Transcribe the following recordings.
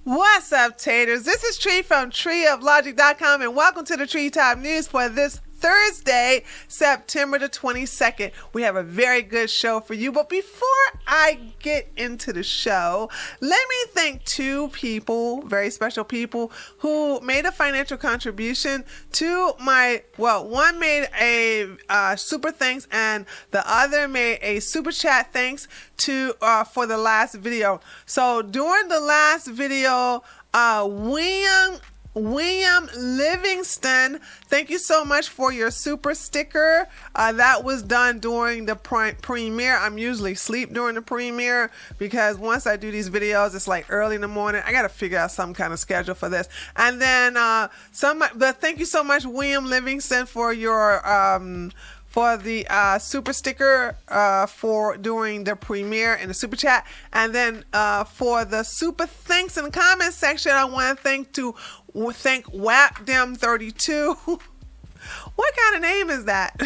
What's up, taters? This is Tree from treeoflogic.com, and welcome to the Treetop News for this Thursday, September the 22nd. We have a very good show for you, but before I get into the show, let me thank two people, very special people, who made a financial contribution to my, well, one made a super thanks and the other made a super chat thanks to for the last video. So during the last video, William Livingston, thank you so much for your super sticker. That was done during the premiere. I'm usually asleep during the premiere because once I do these videos, it's like early in the morning. I got to figure out some kind of schedule for this. And then but thank you so much, William Livingston, for your for the super sticker for during the premiere in the super chat. And then for the super thanks in the comment section, I want to thank WAPDem32. What kind of name is that?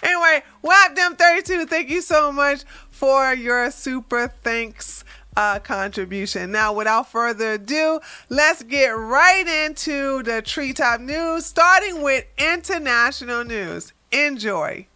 Anyway, WAPDem32, thank you so much for your super thanks contribution. Now, without further ado, let's get right into the Treetop News, starting with international news. Enjoy.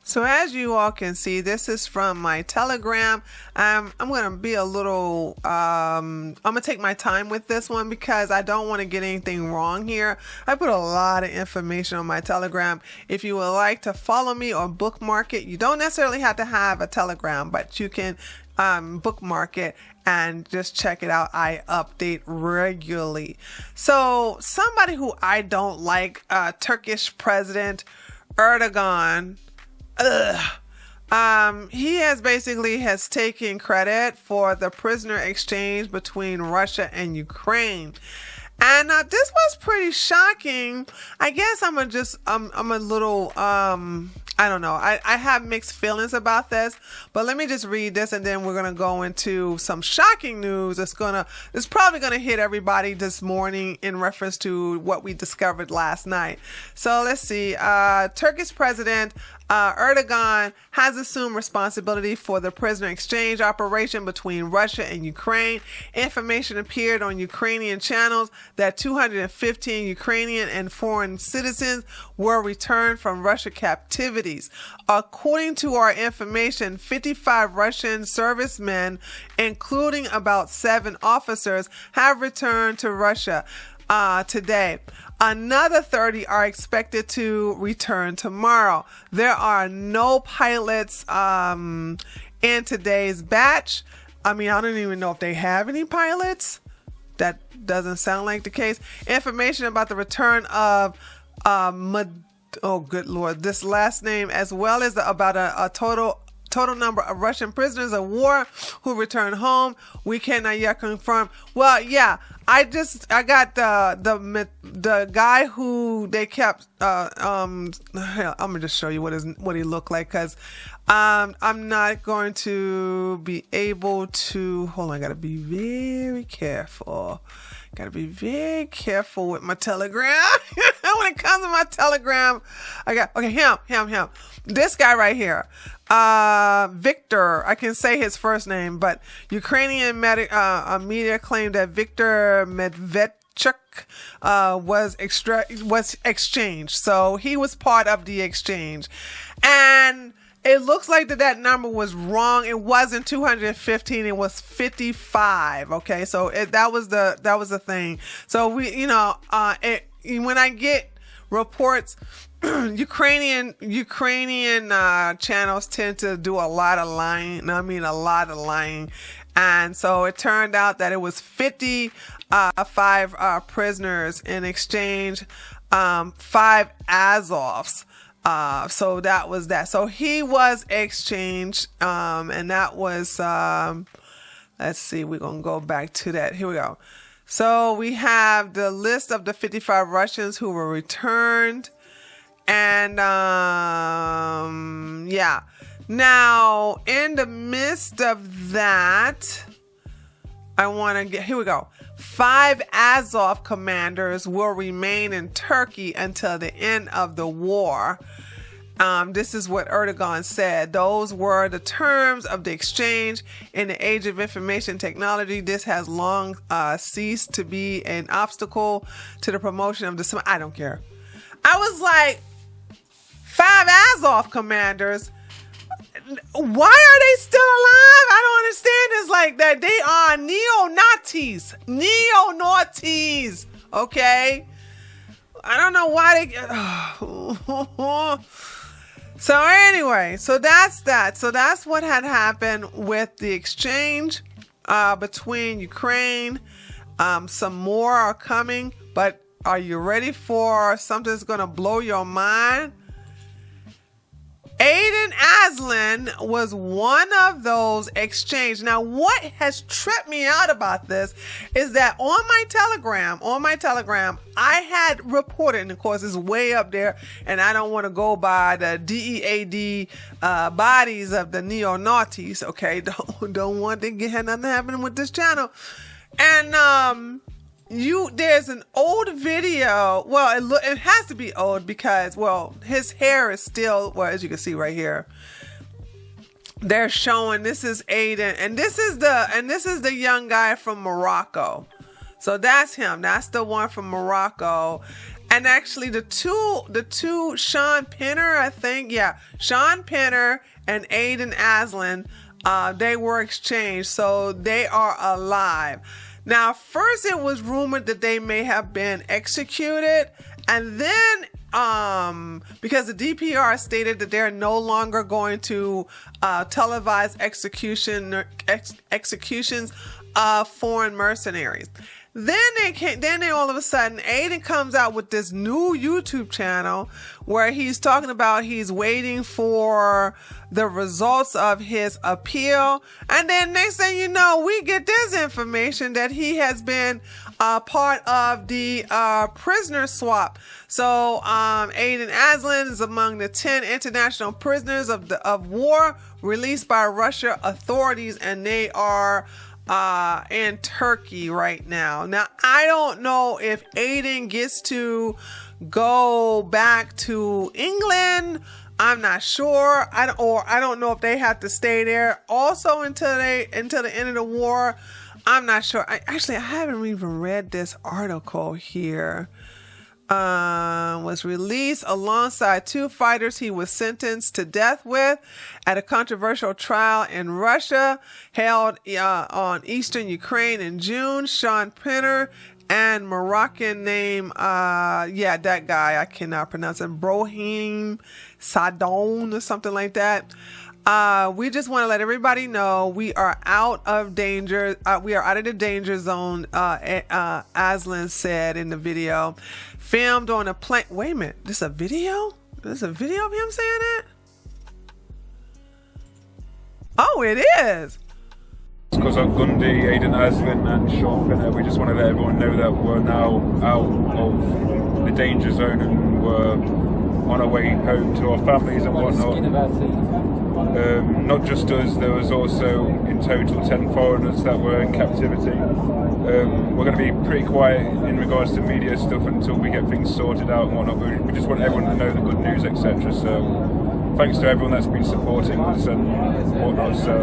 So as you all can see, this is from my Telegram. I'm going to be a little, I'm going to take my time with this one because I don't want to get anything wrong here. I put a lot of information on my Telegram. If you would like to follow me or bookmark it, you don't necessarily have to have a Telegram, but you can bookmark it and just check it out. I update regularly. So somebody who I don't like, Turkish President Erdogan, he has taken credit for the prisoner exchange between Russia and Ukraine. And this was pretty shocking. I guess I'm a little, I don't know. I have mixed feelings about this, but let me just read this and then we're going to go into some shocking news. It's probably going to hit everybody this morning in reference to what we discovered last night. So let's see. Turkish President Erdogan has assumed responsibility for the prisoner exchange operation between Russia and Ukraine. Information appeared on Ukrainian channels that 215 Ukrainian and foreign citizens were returned from Russia captivities. According to our information, 55 Russian servicemen, including about 7 officers, have returned to Russia today. Another 30 are expected to return tomorrow. There are no pilots in today's batch. I mean, I don't even know if they have any pilots. That doesn't sound like the case. Information about the return of oh good Lord, this last name, as well as about a total number of Russian prisoners of war who returned home, we cannot yet confirm. Well, yeah, I got the guy who they kept. I'm gonna just show you what he looked like because I'm not going to be able to. Hold on, I gotta be very careful. Gotta be very careful with my Telegram. When it comes to my Telegram, him. This guy right here. Victor, I can say his first name, but Ukrainian media claimed that Victor Medvedchuk was exchanged. So he was part of the exchange. And it looks like that number was wrong. It wasn't 215. It was 55. Okay. So that was the thing. So when I get reports, Ukrainian channels tend to do a lot of lying. I mean, a lot of lying. And so it turned out that it was 55 prisoners in exchange, 5 Azovs. So that was that. So he was exchanged, and that was, let's see, we're going to go back to that. Here we go. So we have the list of the 55 Russians who were returned. And, yeah. Now, in the midst of that, I want to get, here we go. 5 Azov commanders will remain in Turkey until the end of the war. This is what Erdogan said. Those were the terms of the exchange. In the age of information technology, this has long ceased to be an obstacle to the promotion of the... I don't care. I was like, 5 Azov commanders? Why are they still alive? I don't understand this. Like that they are neo-Nazis. Neo-Nazis. Okay? I don't know why they... So anyway, so that's that. So that's what had happened with the exchange between Ukraine. Some more are coming, but are you ready for something that's going to blow your mind? Aiden Aslin was one of those exchange. Now, what has tripped me out about this is that on my Telegram, I had reported, and of course it's way up there, and I don't want to go by the DEAD bodies of the neo-Nazis, okay? Don't want to have nothing happening with this channel. And there's an old video. Well, it has to be old because, well, his hair is still, well, as you can see right here, they're showing this is Aiden, and this is the young guy from Morocco. So that's him. That's the one from Morocco. And actually the two Sean Penner, I think, yeah, Sean Penner and Aiden Aslin, they were exchanged, so they are alive. Now, first it was rumored that they may have been executed, and then because the DPR stated that they're no longer going to televise executions of foreign mercenaries. Then they all of a sudden, Aiden comes out with this new YouTube channel where he's talking about he's waiting for the results of his appeal. And then next thing you know, we get this information that he has been part of the prisoner swap. So Aiden Aslin is among the 10 international prisoners of war released by Russia authorities, and they are in Turkey right now. Now, I don't know if Aiden gets to go back to England. I'm not sure. I don't know if they have to stay there also until the end of the war. I'm not sure. I haven't even read this article here. Was released alongside 2 fighters he was sentenced to death with at a controversial trial in Russia held on eastern Ukraine in June. Sean Penner and Moroccan name, that guy, I cannot pronounce it, Brohim Sadon or something like that. We just want to let everybody know we are out of danger. We are out of the danger zone, Aslin said in the video. Filmed on a plane. Wait a minute. This a video? There's a video of him saying that? Oh, it is. It's because of Gundy, Aiden Aslin and Sean Penner. We just want to let everyone know that we're now out of the danger zone and we're on our way home to our families and whatnot. Not just us, there was also in total 10 foreigners that were in captivity. We're going to be pretty quiet in regards to media stuff until we get things sorted out and whatnot. We just want everyone to know the good news, etc. So thanks to everyone that's been supporting us and whatnot. So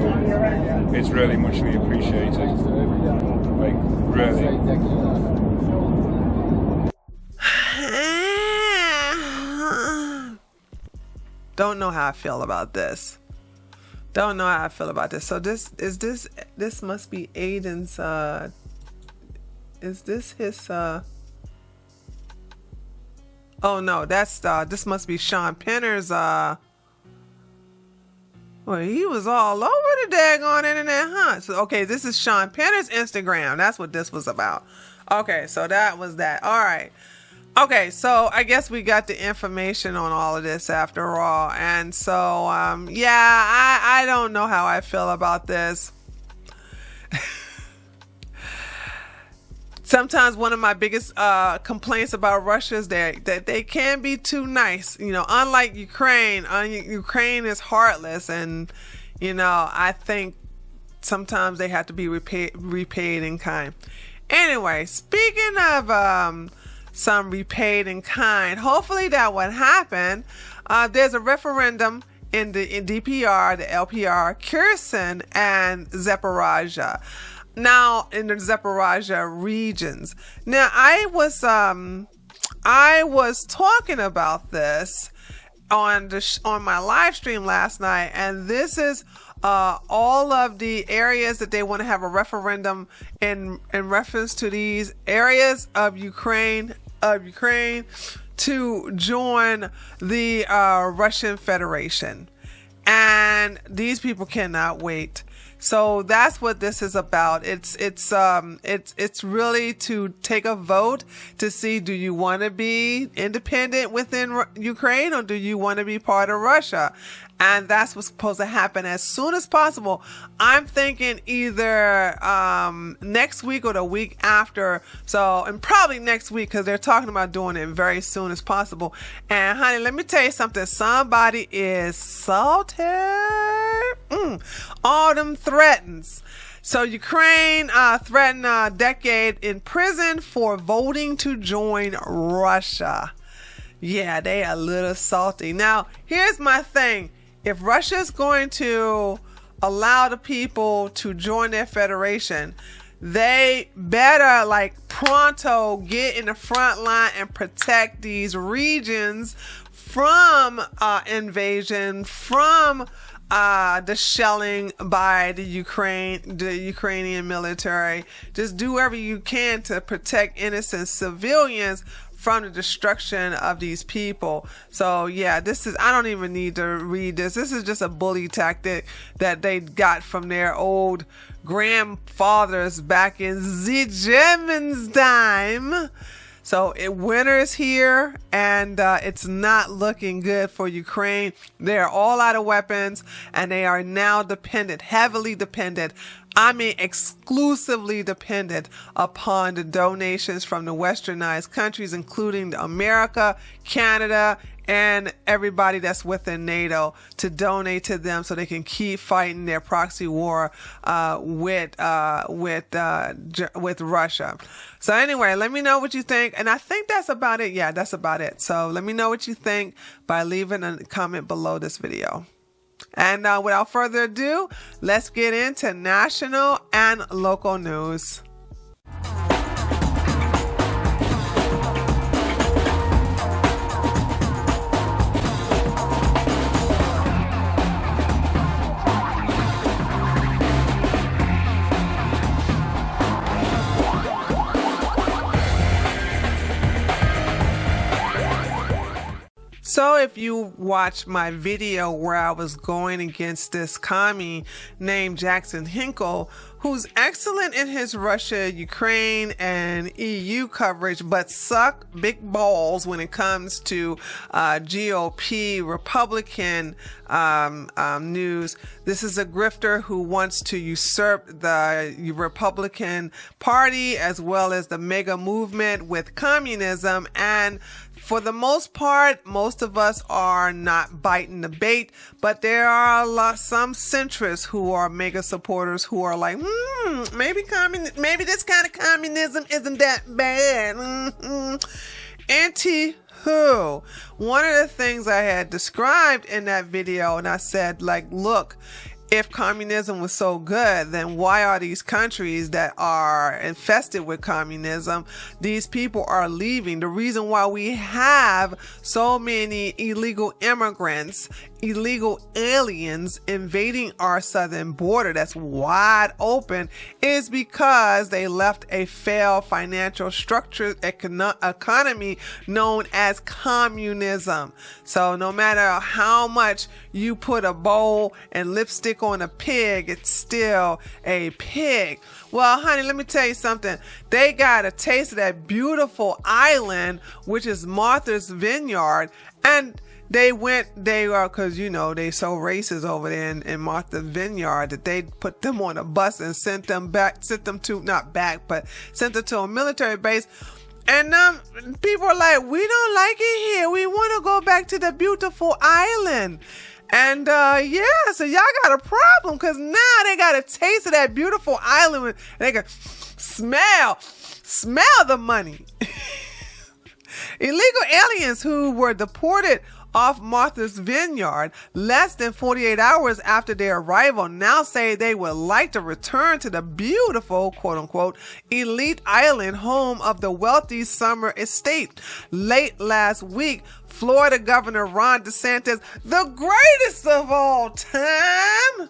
it's really muchly appreciated. Like, really. Don't know how I feel about this. Don't know how I feel about this. So this must be Aiden's, is this his, oh no, that's, this must be Sean Penner's, well, he was all over the daggone internet, huh? So, okay, this is Sean Penner's Instagram. That's what this was about. Okay, so that was that. All right. Okay, so I guess we got the information on all of this after all. And so, I don't know how I feel about this. sometimes one of my biggest complaints about Russia is that they can be too nice. You know, unlike Ukraine, Ukraine is heartless, and you know, I think sometimes they have to be repaid in kind. Anyway, speaking of some repaid in kind, hopefully that would happen. There's a referendum in DPR, the LPR, Kherson, and Zaporozhye. Now, in the Zaporozhye regions. Now, I was talking about this on my live stream last night, and this is all of the areas that they want to have a referendum in reference to these areas of Ukraine to join the Russian Federation. And these people cannot wait. So that's what this is about. It's really to take a vote to see, do you want to be independent within Ukraine, or do you want to be part of Russia? And that's what's supposed to happen as soon as possible. I'm thinking either next week or the week after. So, and probably next week, because they're talking about doing it very soon as possible. And honey, let me tell you something. Somebody is salty. All them threatens. So Ukraine threatened a decade in prison for voting to join Russia. Yeah, they are a little salty. Now, here's my thing. If Russia's going to allow the people to join their federation, they better pronto get in the front line and protect these regions from invasion, from the shelling by the Ukrainian military. Just do whatever you can to protect innocent civilians from the destruction of these people. So yeah, I don't even need to read this. This is just a bully tactic that they got from their old grandfathers back in the Germans' time. So winter is here, and it's not looking good for Ukraine. They are all out of weapons, and they are now heavily dependent, exclusively dependent upon the donations from the westernized countries, including America, Canada, and everybody that's within NATO, to donate to them so they can keep fighting their proxy war with Russia. So anyway, let me know what you think. And I think that's about it. Yeah, that's about it. So let me know what you think by leaving a comment below this video. And without further ado, let's get into national and local news. So if you watched my video where I was going against this commie named Jackson Hinkle, who's excellent in his Russia, Ukraine, and EU coverage, but suck big balls when it comes to GOP Republican news. This is a grifter who wants to usurp the Republican Party as well as the mega movement with communism, and for the most part, most of us are not biting the bait, but there are some centrists who are mega supporters who are like, maybe this kind of communism isn't that bad. Anywho, one of the things I had described in that video, and I said, look, if communism was so good, then why are these countries that are infested with communism, these people are leaving? The reason why we have so many illegal immigrants, illegal aliens invading our southern border that's wide open is because they left a failed financial structure economy known as communism. So no matter how much you put a bowl and lipstick on a pig, it's still a pig. Well, honey, let me tell you something. They got a taste of that beautiful island, which is Martha's Vineyard, and they because they so racist over there in Martha's Vineyard that they put them on a bus and sent them to a military base. And people are like, we don't like it here. We want to go back to the beautiful island. And so y'all got a problem because now they got a taste of that beautiful island. And they can smell the money. Illegal aliens who were deported off Martha's Vineyard less than 48 hours after their arrival now say they would like to return to the beautiful, quote unquote, elite island home of the wealthy Summer Estate. Late last week, Florida Governor Ron DeSantis, the greatest of all time,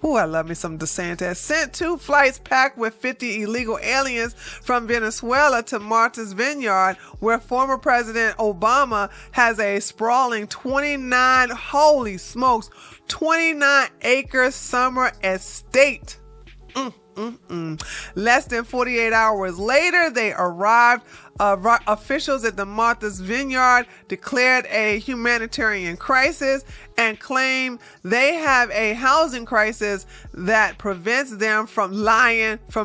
I love me some DeSantis, sent 2 flights packed with 50 illegal aliens from Venezuela to Martha's Vineyard, where former President Obama has a sprawling 29-acre summer estate. Less than 48 hours later, they arrived. Officials at the Martha's Vineyard declared a humanitarian crisis and claim they have a housing crisis that prevents them from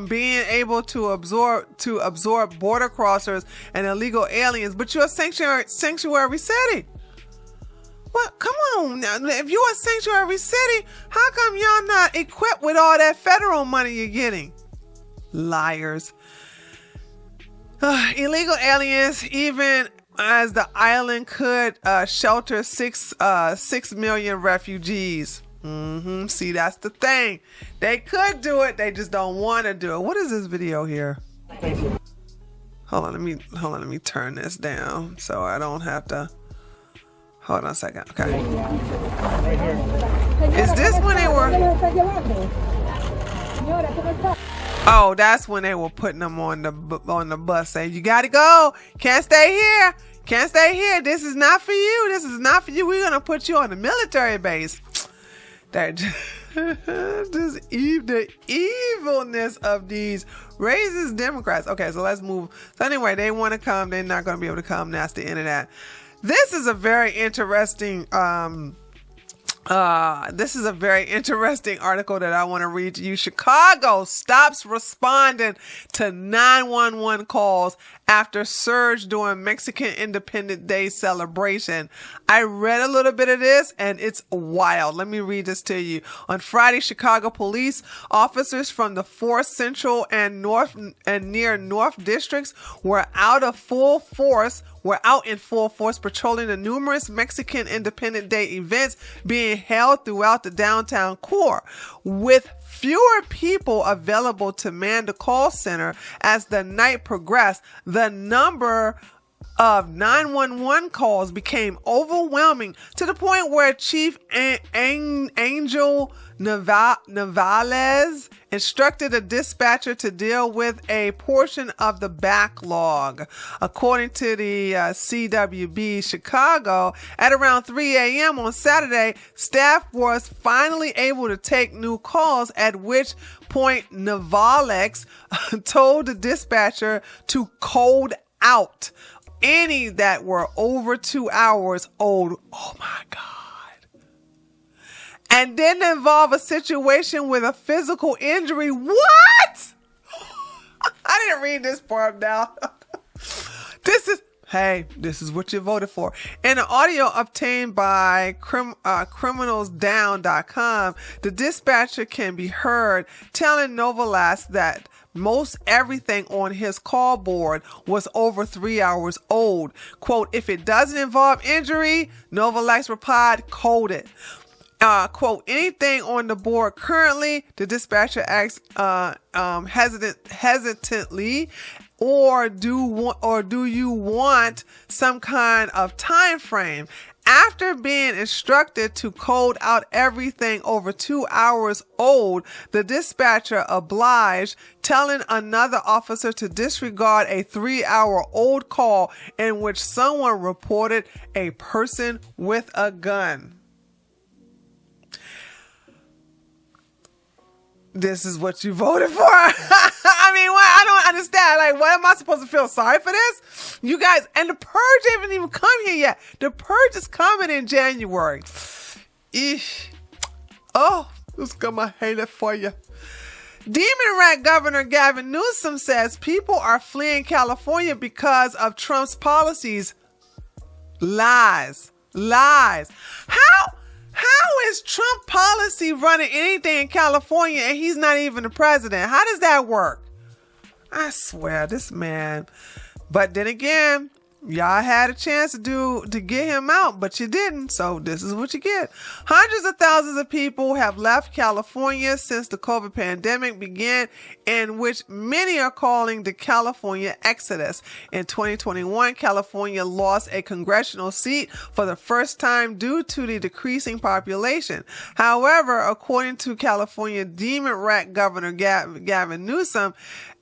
being able to absorb border crossers and illegal aliens. But you're a sanctuary city. Well, come on now. If you're a sanctuary city, how come y'all not equipped with all that federal money you're getting? Liars. Illegal aliens, even as the island could shelter 6 million refugees. See, that's the thing. They could do it. They just don't want to do it. What is this video here? Hold on. Let me turn this down so I don't have to. Hold on a second. Okay. Is this when they were? Oh, that's when they were putting them on the bus, saying, you got to go. Can't stay here. Can't stay here. This is not for you. This is not for you. We're going to put you on the military base. That just the evilness of these racist Democrats. Okay, so let's move. So anyway, they want to come. They're not going to be able to come. That's the end of that. This is a very interesting article that I want to read to you. Chicago stops responding to 911 calls after surge during Mexican Independence Day celebration. I read a little bit of this and it's wild. Let me read this to you. On Friday, Chicago police officers from the 4th Central and North and near North districts were out in full force patrolling the numerous Mexican Independence Day events being held throughout the downtown core. With fewer people available to man the call center as the night progressed, the number of 911 calls became overwhelming to the point where Chief Angel Navales instructed a dispatcher to deal with a portion of the backlog. According to the CWB Chicago, at around 3 a.m. on Saturday, staff was finally able to take new calls, at which point Navales told the dispatcher to code out any that were over 2 hours old. Oh my God. And didn't involve a situation with a physical injury. What? I didn't read this part now. This is what you voted for. In an audio obtained by criminalsdown.com, the dispatcher can be heard telling Novelas that most everything on his call board was over 3 hours old. Quote, if it doesn't involve injury, Novelas replied, code it. Quote, anything on the board currently, the dispatcher asked hesitantly, or do you want some kind of time frame? After being instructed to code out everything over 2 hours old, the dispatcher obliged, telling another officer to disregard a 3-hour-old call in which someone reported a person with a gun. This is what you voted for. I I mean, what? I don't understand. Like, what am I supposed to feel sorry for this? You guys, and the purge haven't even come here yet. The purge is coming in January. Eesh. Oh, who's gonna hate it for you? Demon Rat Governor Gavin Newsom says people are fleeing California because of Trump's policies. Lies. How is Trump policy running anything in California and he's not even the president? How does that work? I swear, this man. But then again, y'all had a chance to get him out, but you didn't. So this is what you get. Hundreds of thousands of people have left California since the COVID pandemic began, in which many are calling the California Exodus. In 2021, California lost a congressional seat for the first time due to the decreasing population. However, according to California Demon Rat Governor Gavin Newsom,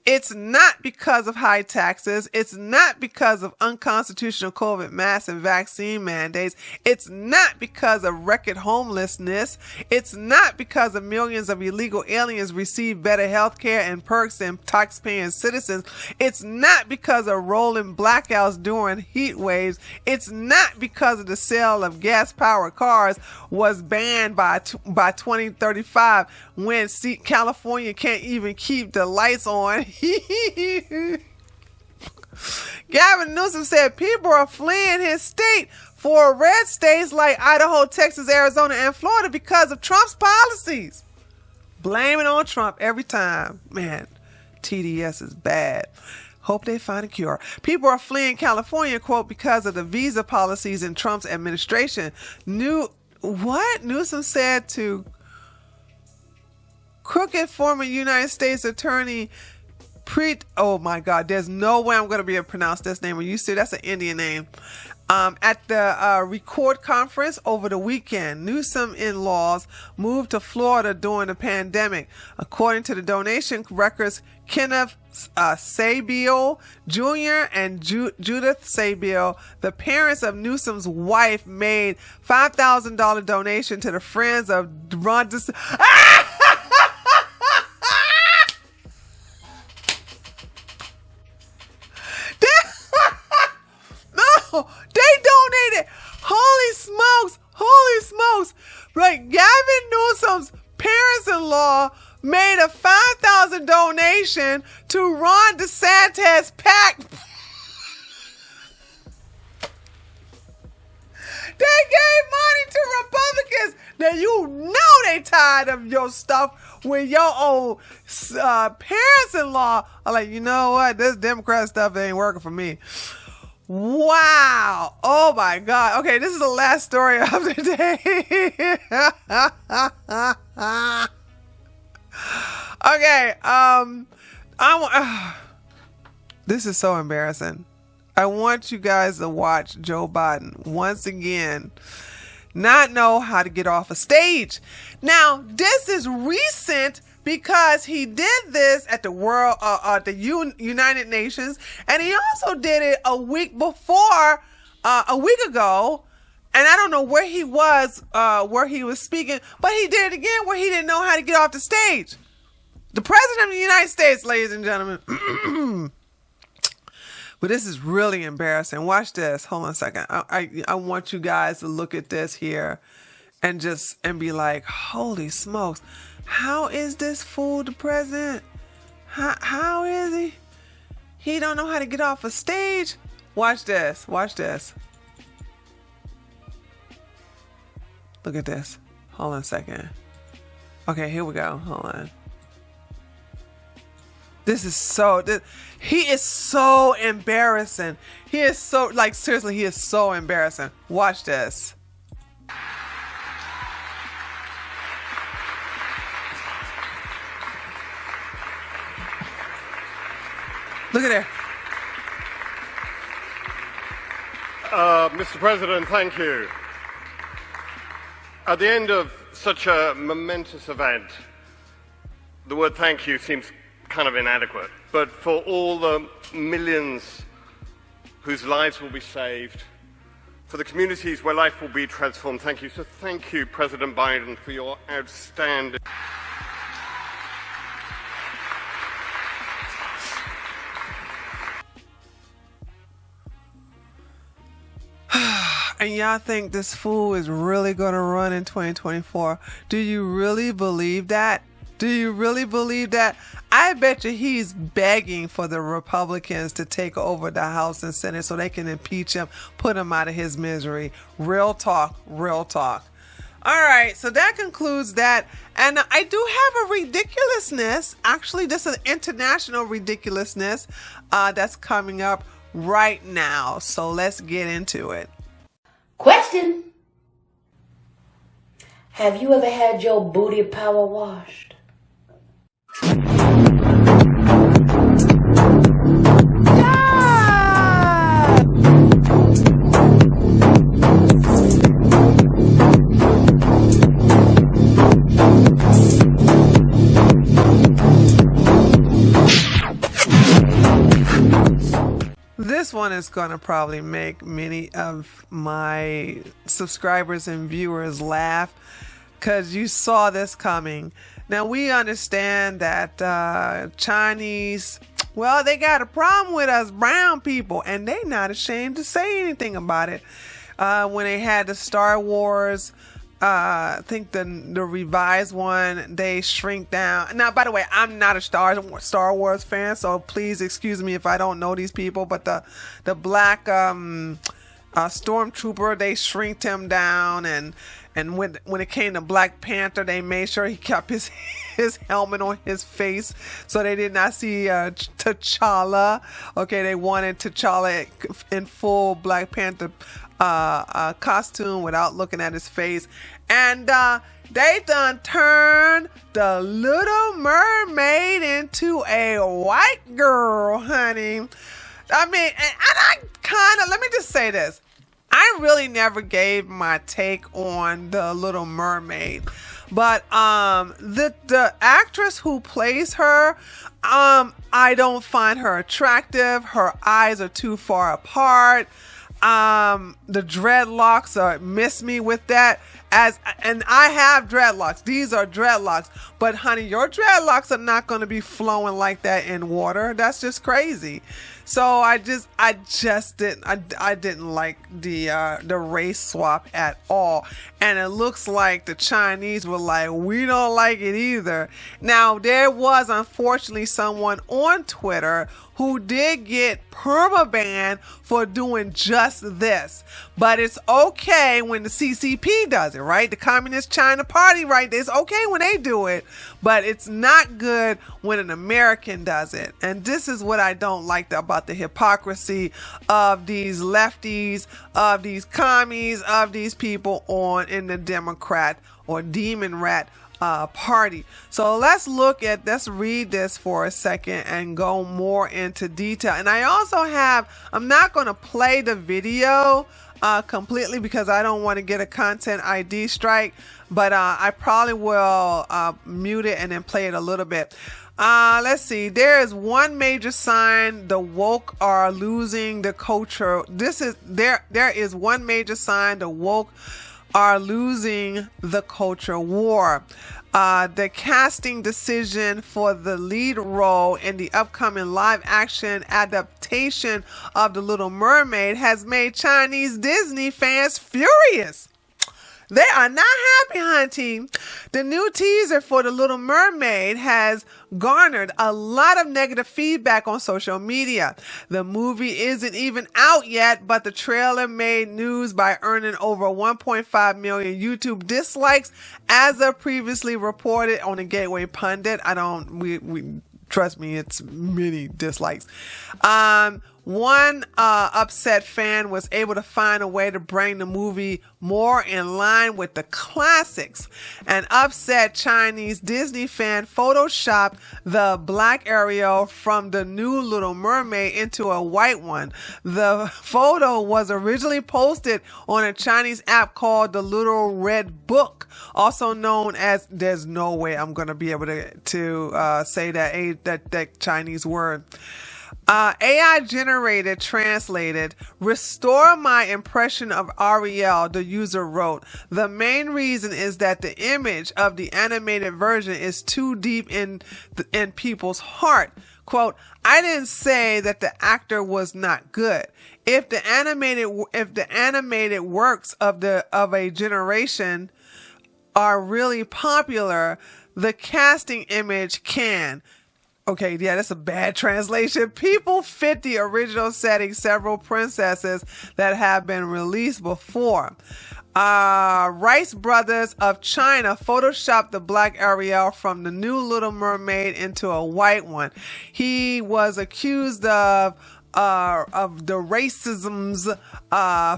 it's not because of high taxes. It's not because of unconstitutional COVID mask and vaccine mandates. It's not because of record homelessness. It's not because of millions of illegal aliens receive better health care and perks than tax-paying citizens. It's not because of rolling blackouts during heat waves. It's not because of the sale of gas-powered cars was banned by 2035 when California can't even keep the lights on. Gavin Newsom said people are fleeing his state for red states like Idaho, Texas, Arizona, and Florida because of Trump's policies. Blame it on Trump every time. Man, TDS is bad. Hope they find a cure. People are fleeing California, quote, because of the visa policies in Trump's administration. Newsom said to crooked former United States Attorney oh my God, there's no way I'm going to be able to pronounce this name. When you see, that's an Indian name. At the Record conference over the weekend, Newsom in-laws moved to Florida during the pandemic. According to the donation records, Kenneth Sabio Jr. and Judith Sabio, the parents of Newsom's wife, made $5,000 donation to the Friends of Ron DeSantis. They donated. Holy smokes. Like, Gavin Newsom's parents-in-law made a $5,000 donation to Ron DeSantis' PAC. They gave money to Republicans. Now you know they tired of your stuff when your old parents-in-law are like, you know what? This Democrat stuff ain't working for me. Wow. Oh my God. Okay, this is the last story of the day. Okay, this is so embarrassing. I want you guys to watch Joe Biden once again not know how to get off a stage. Now, this is recent because he did this at the United Nations, and he also did it a week ago. And I don't know where he was speaking, but he did it again where he didn't know how to get off the stage. The President of the United States, ladies and gentlemen. But this is really embarrassing. Watch this. Hold on a second. I want you guys to look at this here and be like, holy smokes. How is this fool the president? How is he? He don't know how to get off a stage? Watch this. Watch this. Look at this. Hold on a second. Okay, here we go. Hold on. He is so embarrassing. He is so, seriously, he is so embarrassing. Watch this. Look at there. Mr. President, thank you. At the end of such a momentous event, the word thank you seems kind of inadequate. But for all the millions whose lives will be saved, for the communities where life will be transformed, thank you. So thank you, President Biden, for your outstanding... And y'all think this fool is really going to run in 2024? Do you really believe that? Do you really believe that? I bet you he's begging for the Republicans to take over the House and Senate so they can impeach him, put him out of his misery. Real talk, real talk. All right, so that concludes that. And I do have a ridiculousness. Actually, this is an international ridiculousness that's coming up right now. So let's get into it. Question. Have you ever had your booty power washed? This one is going to probably make many of my subscribers and viewers laugh because you saw this coming. Now, we understand that Chinese, well, they got a problem with us brown people, and they not ashamed to say anything about it. When they had the Star Wars, I think the revised one, they shrink down. Now, by the way, I'm not a Star Wars fan, so please excuse me if I don't know these people. But the black stormtrooper, they shrinked him down, and when it came to Black Panther, they made sure he kept his helmet on his face so they did not see T'Challa. Okay, they wanted T'Challa in full Black Panther costume without looking at his face. And they done turned the Little Mermaid into a white girl, honey. I mean, and I kind of, let me just say this. I really never gave my take on the Little Mermaid, but the actress who plays her, I don't find her attractive. Her eyes are too far apart. The dreadlocks miss me with that. And I have dreadlocks. These are dreadlocks. But honey, your dreadlocks are not going to be flowing like that in water. That's just crazy. So I didn't like the race swap at all. And it looks like the Chinese were like, we don't like it either. Now, there was unfortunately someone on Twitter who did get permabanned for doing just this. But it's okay when the CCP does it, right? The Communist China Party, right? It's okay when they do it, but it's not good when an American does it. And this is what I don't like about the hypocrisy of these lefties, of these commies, of these people in the Democrat or Demon Rat party. So let's read this for a second and go more into detail. And I also I'm not going to play the video completely because I don't want to get a content ID strike, but I probably will mute it and then play it a little bit. Let's see. There is one major sign the woke are losing the culture. There is one major sign the woke are losing the culture war. The casting decision for the lead role in the upcoming live action adaptation of The Little Mermaid has made Chinese Disney fans furious. They are not happy, hunty. The new teaser for The Little Mermaid has garnered a lot of negative feedback on social media. The movie isn't even out yet, but the trailer made news by earning over 1.5 million YouTube dislikes, as of previously reported on the Gateway Pundit. We trust me, it's many dislikes. One upset fan was able to find a way to bring the movie more in line with the classics. An upset Chinese Disney fan photoshopped the black Ariel from the new Little Mermaid into a white one. The photo was originally posted on a Chinese app called the Little Red Book, also known as, there's no way I'm going to be able to say that Chinese word. AI generated, translated, restore my impression of Ariel, the user wrote. The main reason is that the image of the animated version is too deep in people's heart. quote, I didn't say that the actor was not good. If the animated works of a generation are really popular, the casting image can. Okay, yeah, that's a bad translation. People fit the original setting, several princesses that have been released before. Rice Brothers of China photoshopped the black Ariel from the new Little Mermaid into a white one. He was accused of the racisms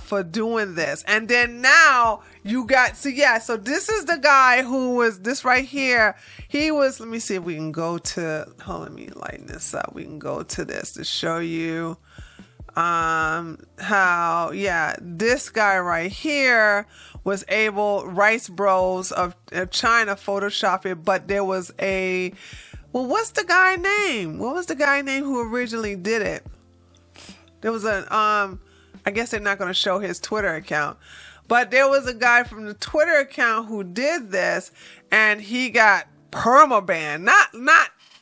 for doing this. And then now you got, so this is the guy who was, this right here, he was, let me see if we can go to, let me lighten this up. We can go to this to show you how, this guy right here was able, Rice Bros of China photoshopped it, but there was what's the guy name? What was the guy name who originally did it? There was I guess they're not going to show his Twitter account, but there was a guy from the Twitter account who did this, and he got permabanned,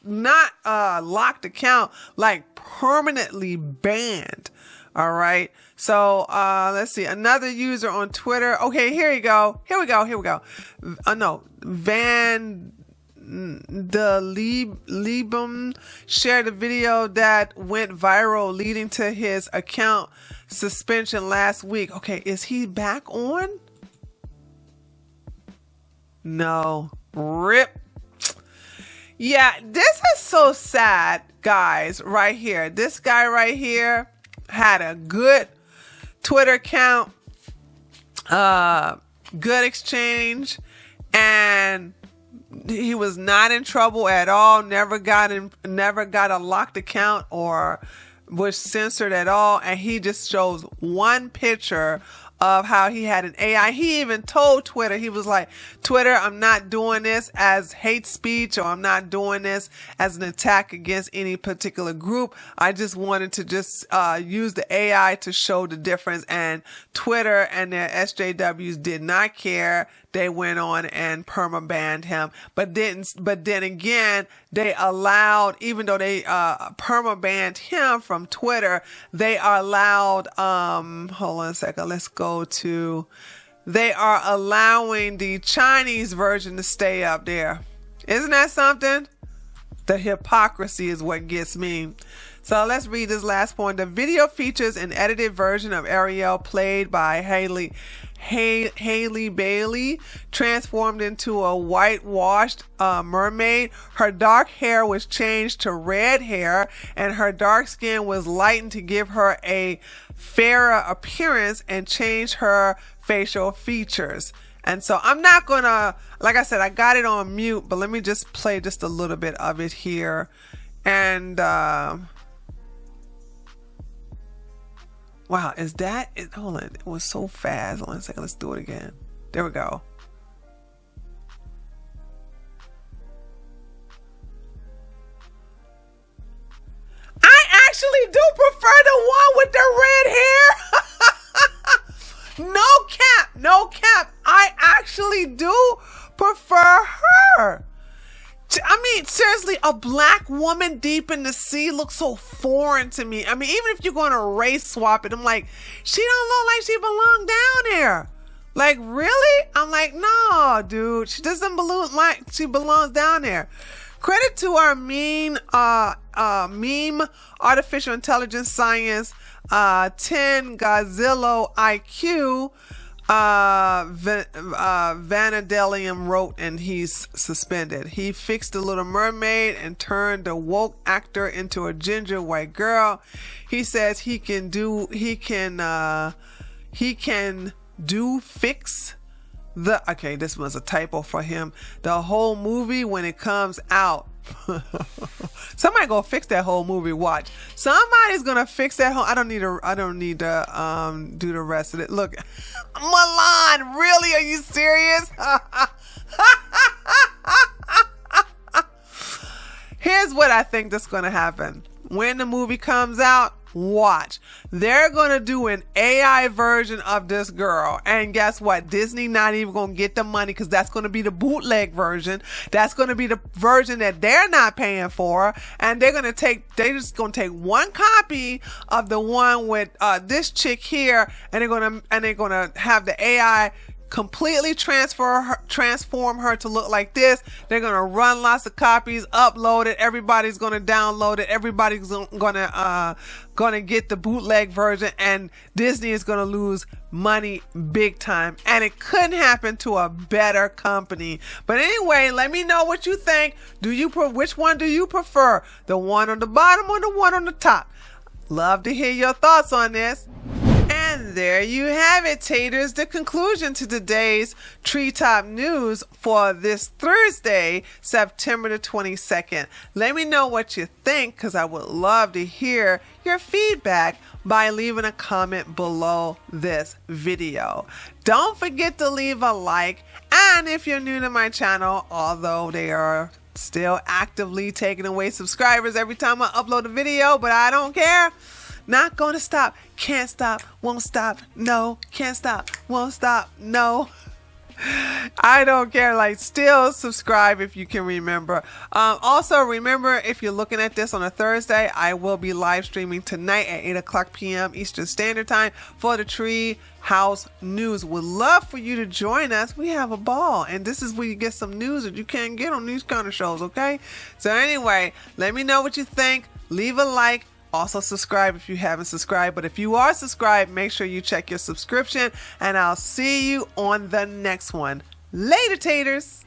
not locked account, like permanently banned. All right. So, let's see, another user on Twitter. Okay, here we go. No, Van the Liebum shared a video that went viral, leading to his account suspension last week. Okay, is he back on? No. RIP. Yeah, this is so sad, guys, right here. This guy right here had a good Twitter account, good exchange, and he was not in trouble at all. Never got a locked account or was censored at all. And he just shows one picture of how he had an AI. He even told Twitter, he was like, Twitter, I'm not doing this as hate speech, or I'm not doing this as an attack against any particular group. I just wanted to just use the AI to show the difference. And Twitter and their SJWs did not care. They went on and perma-banned him. But then again, they allowed, even though they perma-banned him from Twitter, they are allowed, hold on a second, let's go to, they are allowing the Chinese version to stay up there. Isn't that something? The hypocrisy is what gets me. So let's read this last point. The video features an edited version of Ariel played by Haley Bailey, transformed into a whitewashed mermaid. Her dark hair was changed to red hair, and her dark skin was lightened to give her a fairer appearance and change her facial features. And so I'm not gonna, like I said, I got it on mute, but let me just play just a little bit of it here. And wow, is that it? Hold on, it was so fast. Hold on a second, let's do it again. There we go. I actually do prefer the one with the red hair. No cap. I actually do prefer her. I mean, seriously, a black woman deep in the sea looks so foreign to me. I mean, even if you're going to race swap it, I'm like, she don't look like she belongs down there. Like, really? I'm like, no, dude, she doesn't belong like she belongs down there. Credit to our meme artificial intelligence science 10 Godzilla IQ. Vanadelium wrote, and he's suspended. He fixed the Little Mermaid and turned the woke actor into a ginger white girl. He says he can fix the, okay, this was a typo for him, the whole movie when it comes out. Somebody gonna fix that whole movie. Watch. Somebody's gonna fix that whole. I don't need to do the rest of it. Look, Milan, really? Are you serious? Here's what I think that's gonna happen. When the movie comes out, Watch. They're going to do an AI version of this girl. And guess what? Disney not even going to get the money because that's going to be the bootleg version. That's going to be the version that they're not paying for. And they're just going to take one copy of the one with this chick here, and they're going to have the AI completely transform her to look like this. They're going to run lots of copies, upload it. Everybody's going to download it. Everybody's going to get the bootleg version, and Disney is going to lose money big time. And it couldn't happen to a better company. But anyway, let me know what you think. Which one do you prefer? The one on the bottom or the one on the top? Love to hear your thoughts on this. And there you have it, taters. The conclusion to today's Treetop News for this Thursday, September the 22nd. Let me know what you think, because I would love to hear your feedback by leaving a comment below this video. Don't forget to leave a like. And if you're new to my channel, although they are still actively taking away subscribers every time I upload a video, but I don't care. Not going to stop. Can't stop. Won't stop. No. Can't stop. Won't stop. No. I don't care. Like, still subscribe if you can remember. Also, remember, if you're looking at this on a Thursday, I will be live streaming tonight at 8 o'clock p.m. Eastern Standard Time for the Tree House News. Would love for you to join us. We have a ball, and this is where you get some news that you can't get on these kind of shows, okay? So anyway, let me know what you think. Leave a like. Also subscribe if you haven't subscribed. But if you are subscribed, make sure you check your subscription. And I'll see you on the next one. Later, taters.